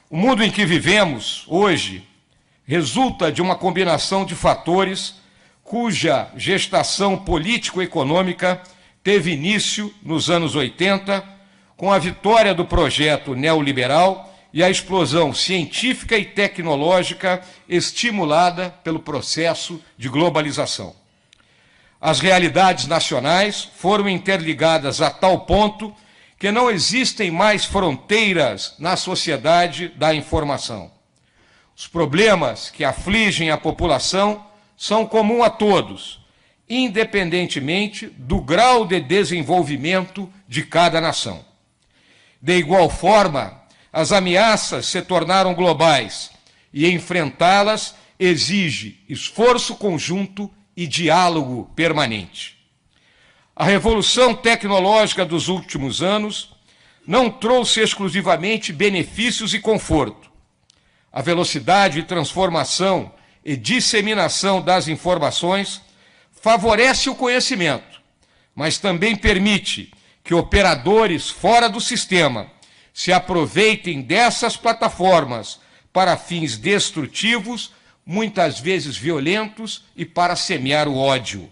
O mundo em que vivemos hoje resulta de uma combinação de fatores cuja gestação político-econômica teve início nos anos 80, com a vitória do projeto neoliberal e a explosão científica e tecnológica estimulada pelo processo de globalização. As realidades nacionais foram interligadas a tal ponto que não existem mais fronteiras na sociedade da informação. Os problemas que afligem a população são comuns a todos, independentemente do grau de desenvolvimento de cada nação. De igual forma, as ameaças se tornaram globais e enfrentá-las exige esforço conjunto e diálogo permanente. A revolução tecnológica dos últimos anos não trouxe exclusivamente benefícios e conforto. A velocidade de transformação e disseminação das informações favorece o conhecimento, mas também permite que operadores fora do sistema se aproveitem dessas plataformas para fins destrutivos, muitas vezes violentos, e para semear o ódio.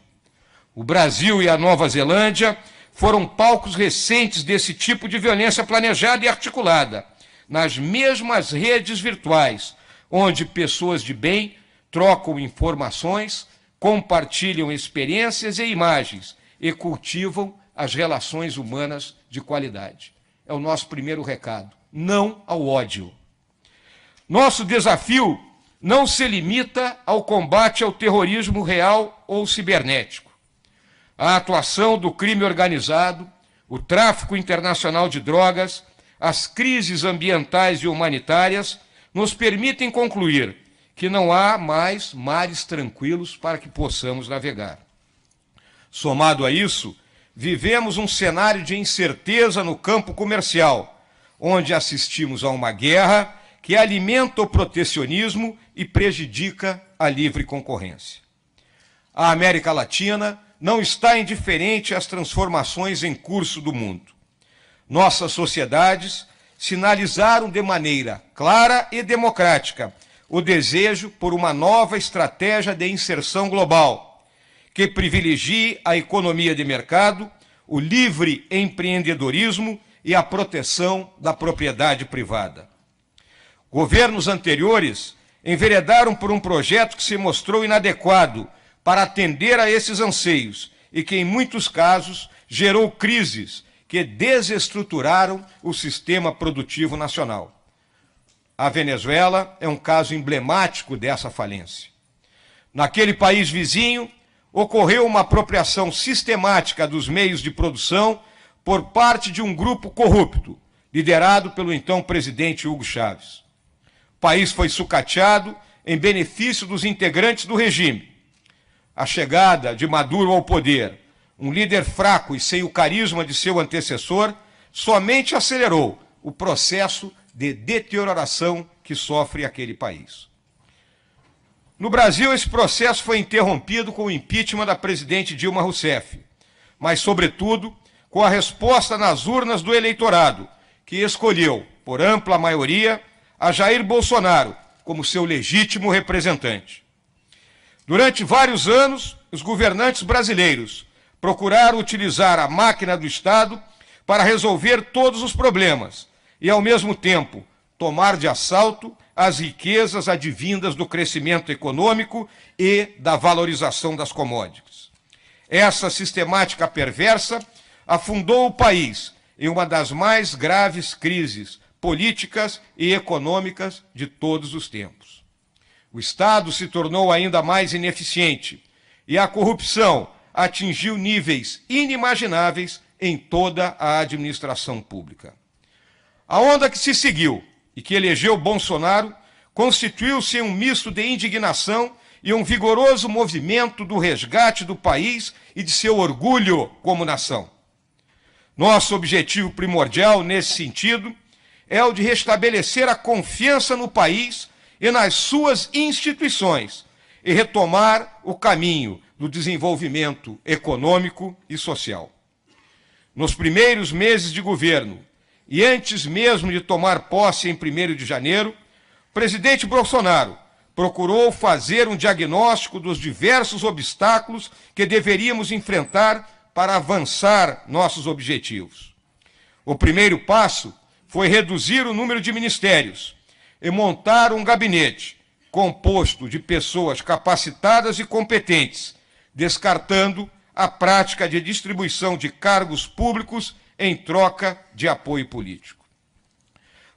O Brasil e a Nova Zelândia foram palcos recentes desse tipo de violência planejada e articulada, nas mesmas redes virtuais, onde pessoas de bem trocam informações, compartilham experiências e imagens e cultivam as relações humanas de qualidade. É o nosso primeiro recado: não ao ódio. Nosso desafio não se limita ao combate ao terrorismo real ou cibernético. A atuação do crime organizado, o tráfico internacional de drogas, as crises ambientais e humanitárias nos permitem concluir que não há mais mares tranquilos para que possamos navegar. Somado a isso, vivemos um cenário de incerteza no campo comercial, onde assistimos a uma guerra que alimenta o protecionismo e prejudica a livre concorrência. A América Latina não está indiferente às transformações em curso do mundo. Nossas sociedades sinalizaram de maneira clara e democrática o desejo por uma nova estratégia de inserção global, que privilegie a economia de mercado, o livre empreendedorismo e a proteção da propriedade privada. Governos anteriores enveredaram por um projeto que se mostrou inadequado para atender a esses anseios e que, em muitos casos, gerou crises que desestruturaram o sistema produtivo nacional. A Venezuela é um caso emblemático dessa falência. Naquele país vizinho, ocorreu uma apropriação sistemática dos meios de produção por parte de um grupo corrupto, liderado pelo então presidente Hugo Chávez. O país foi sucateado em benefício dos integrantes do regime. A chegada de Maduro ao poder, um líder fraco e sem o carisma de seu antecessor, somente acelerou o processo de deterioração que sofre aquele país. No Brasil, esse processo foi interrompido com o impeachment da presidente Dilma Rousseff, mas, sobretudo, com a resposta nas urnas do eleitorado, que escolheu, por ampla maioria, a Jair Bolsonaro como seu legítimo representante. Durante vários anos, os governantes brasileiros procuraram utilizar a máquina do Estado para resolver todos os problemas e, ao mesmo tempo, tomar de assalto as riquezas advindas do crescimento econômico e da valorização das commodities. Essa sistemática perversa afundou o país em uma das mais graves crises políticas e econômicas de todos os tempos. O Estado se tornou ainda mais ineficiente e a corrupção atingiu níveis inimagináveis em toda a administração pública. A onda que se seguiu e que elegeu Bolsonaro constituiu-se em um misto de indignação e um vigoroso movimento do resgate do país e de seu orgulho como nação. Nosso objetivo primordial nesse sentido é o de restabelecer a confiança no país e nas suas instituições e retomar o caminho do desenvolvimento econômico e social. Nos primeiros meses de governo, e antes mesmo de tomar posse em 1º de janeiro, o presidente Bolsonaro procurou fazer um diagnóstico dos diversos obstáculos que deveríamos enfrentar para avançar nossos objetivos. O primeiro passo foi reduzir o número de ministérios e montar um gabinete composto de pessoas capacitadas e competentes, descartando a prática de distribuição de cargos públicos em troca de apoio político.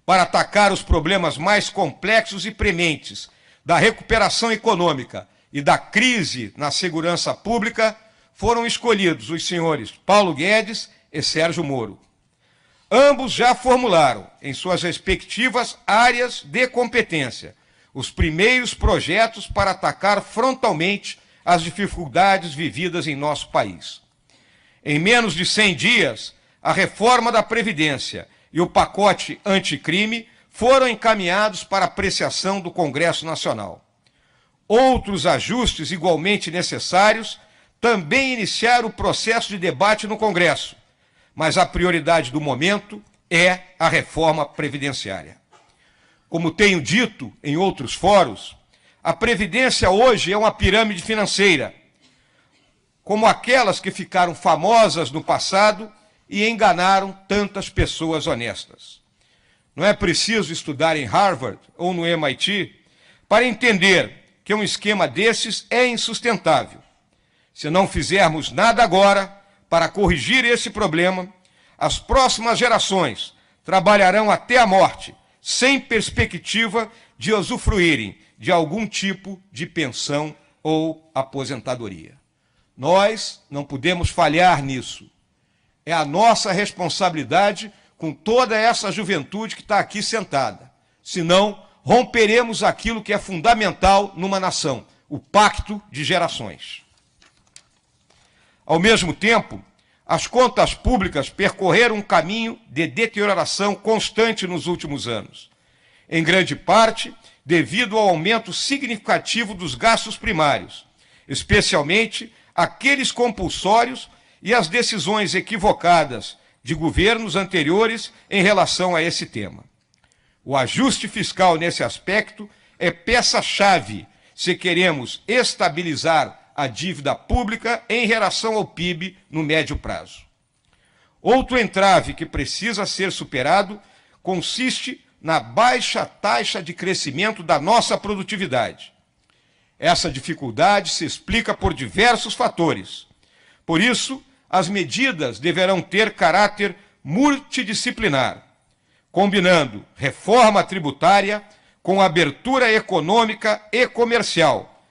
Para atacar os problemas mais complexos e prementes da recuperação econômica e da crise na segurança pública, foram escolhidos os senhores Paulo Guedes e Sérgio Moro. Ambos já formularam, em suas respectivas áreas de competência, os primeiros projetos para atacar frontalmente as dificuldades vividas em nosso país. Em menos de 100 dias, a reforma da Previdência e o pacote anticrime foram encaminhados para apreciação do Congresso Nacional. Outros ajustes igualmente necessários também iniciaram o processo de debate no Congresso, mas a prioridade do momento é a reforma previdenciária. Como tenho dito em outros fóruns, a Previdência hoje é uma pirâmide financeira, como aquelas que ficaram famosas no passado e enganaram tantas pessoas honestas. Não é preciso estudar em Harvard ou no MIT para entender que um esquema desses é insustentável. Se não fizermos nada agora para corrigir esse problema, as próximas gerações trabalharão até a morte, sem perspectiva de usufruírem de algum tipo de pensão ou aposentadoria. Nós não podemos falhar nisso. É a nossa responsabilidade com toda essa juventude que está aqui sentada. Senão, romperemos aquilo que é fundamental numa nação, o pacto de gerações. Ao mesmo tempo, as contas públicas percorreram um caminho de deterioração constante nos últimos anos, em grande parte devido ao aumento significativo dos gastos primários, especialmente aqueles compulsórios e as decisões equivocadas de governos anteriores em relação a esse tema. O ajuste fiscal nesse aspecto é peça-chave se queremos estabilizar a dívida pública em relação ao PIB no médio prazo. Outro entrave que precisa ser superado consiste na baixa taxa de crescimento da nossa produtividade. Essa dificuldade se explica por diversos fatores. Por isso, as medidas deverão ter caráter multidisciplinar, combinando reforma tributária com abertura econômica e comercial,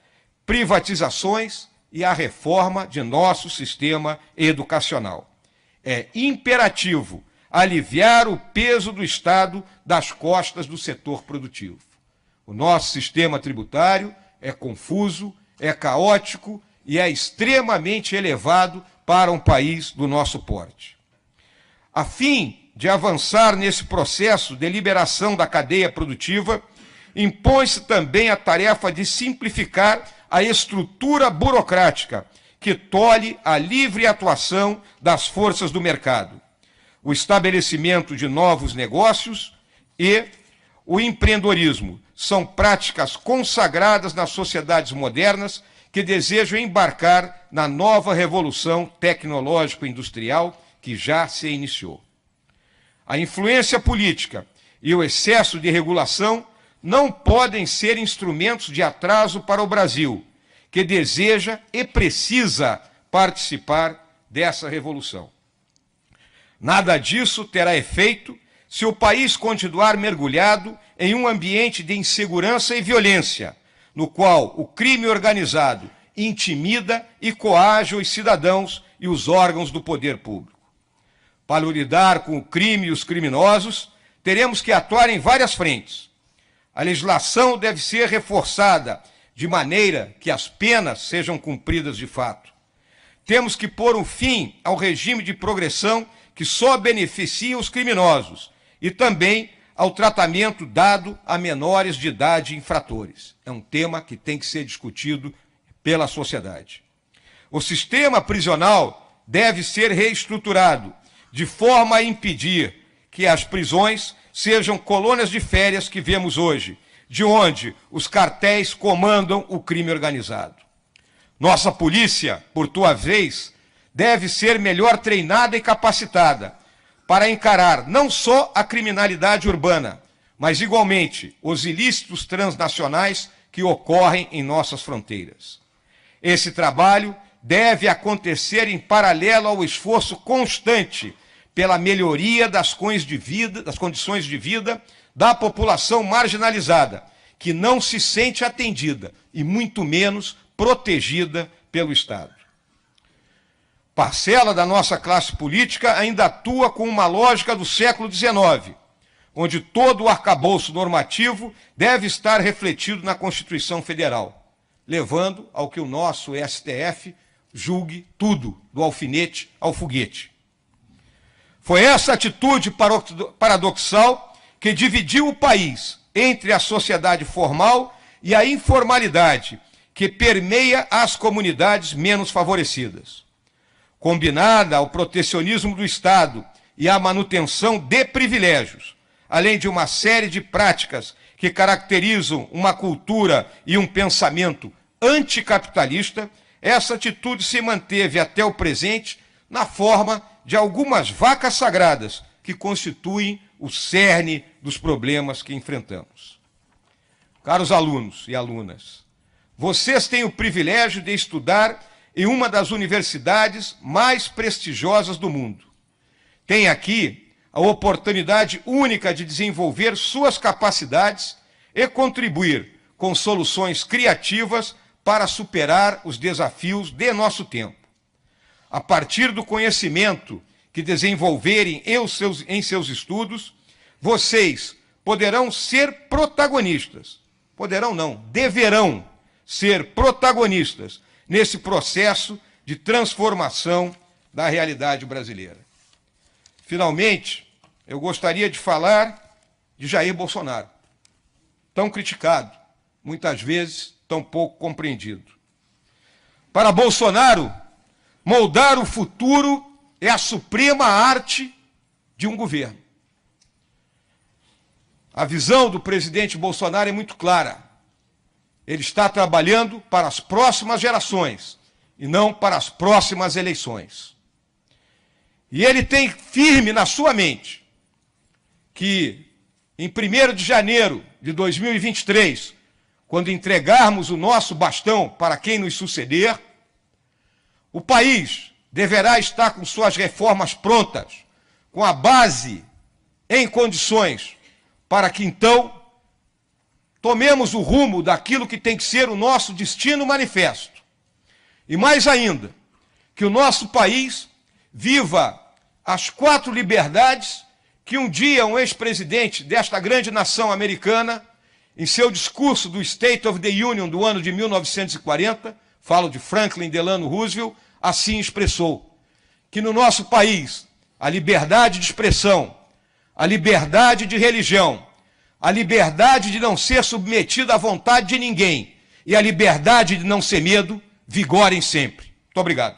privatizações e a reforma de nosso sistema educacional. É imperativo aliviar o peso do Estado das costas do setor produtivo. O nosso sistema tributário é confuso, é caótico e é extremamente elevado para um país do nosso porte. A fim de avançar nesse processo de liberação da cadeia produtiva, impõe-se também a tarefa de simplificar a estrutura burocrática que tolhe a livre atuação das forças do mercado, o estabelecimento de novos negócios e o empreendedorismo são práticas consagradas nas sociedades modernas que desejam embarcar na nova revolução tecnológico-industrial que já se iniciou. A influência política e o excesso de regulação não podem ser instrumentos de atraso para o Brasil, que deseja e precisa participar dessa revolução. Nada disso terá efeito se o país continuar mergulhado em um ambiente de insegurança e violência, no qual o crime organizado intimida e coage os cidadãos e os órgãos do poder público. Para lidar com o crime e os criminosos, teremos que atuar em várias frentes. A legislação deve ser reforçada de maneira que as penas sejam cumpridas de fato. Temos que pôr um fim ao regime de progressão que só beneficia os criminosos e também ao tratamento dado a menores de idade infratores. É um tema que tem que ser discutido pela sociedade. O sistema prisional deve ser reestruturado de forma a impedir que as prisões sejam colônias de férias que vemos hoje, de onde os cartéis comandam o crime organizado. Nossa polícia, por tua vez, deve ser melhor treinada e capacitada para encarar não só a criminalidade urbana, mas igualmente os ilícitos transnacionais que ocorrem em nossas fronteiras. Esse trabalho deve acontecer em paralelo ao esforço constante pela melhoria das condições de vida da população marginalizada, que não se sente atendida e muito menos protegida pelo Estado. Parcela da nossa classe política ainda atua com uma lógica do século XIX, onde todo o arcabouço normativo deve estar refletido na Constituição Federal, levando ao que o nosso STF julgue tudo, do alfinete ao foguete. Foi essa atitude paradoxal que dividiu o país entre a sociedade formal e a informalidade que permeia as comunidades menos favorecidas. Combinada ao protecionismo do Estado e à manutenção de privilégios, além de uma série de práticas que caracterizam uma cultura e um pensamento anticapitalista, essa atitude se manteve até o presente na forma de algumas vacas sagradas que constituem o cerne dos problemas que enfrentamos. Caros alunos e alunas, vocês têm o privilégio de estudar em uma das universidades mais prestigiosas do mundo. Têm aqui a oportunidade única de desenvolver suas capacidades e contribuir com soluções criativas para superar os desafios de nosso tempo. A partir do conhecimento que desenvolverem em seus estudos, vocês poderão ser protagonistas. Poderão não, deverão ser protagonistas nesse processo de transformação da realidade brasileira. Finalmente, eu gostaria de falar de Jair Bolsonaro, tão criticado, muitas vezes tão pouco compreendido. Para Bolsonaro, moldar o futuro é a suprema arte de um governo. A visão do presidente Bolsonaro é muito clara. Ele está trabalhando para as próximas gerações e não para as próximas eleições. E ele tem firme na sua mente que, em 1º de janeiro de 2023, quando entregarmos o nosso bastão para quem nos suceder, o país deverá estar com suas reformas prontas, com a base em condições, para que então tomemos o rumo daquilo que tem que ser o nosso destino manifesto. E mais ainda, que o nosso país viva as 4 liberdades que um dia um ex-presidente desta grande nação americana, em seu discurso do State of the Union do ano de 1940, falo de Franklin Delano Roosevelt, assim expressou, que no nosso país a liberdade de expressão, a liberdade de religião, a liberdade de não ser submetido à vontade de ninguém e a liberdade de não ser medo vigorem sempre. Muito obrigado.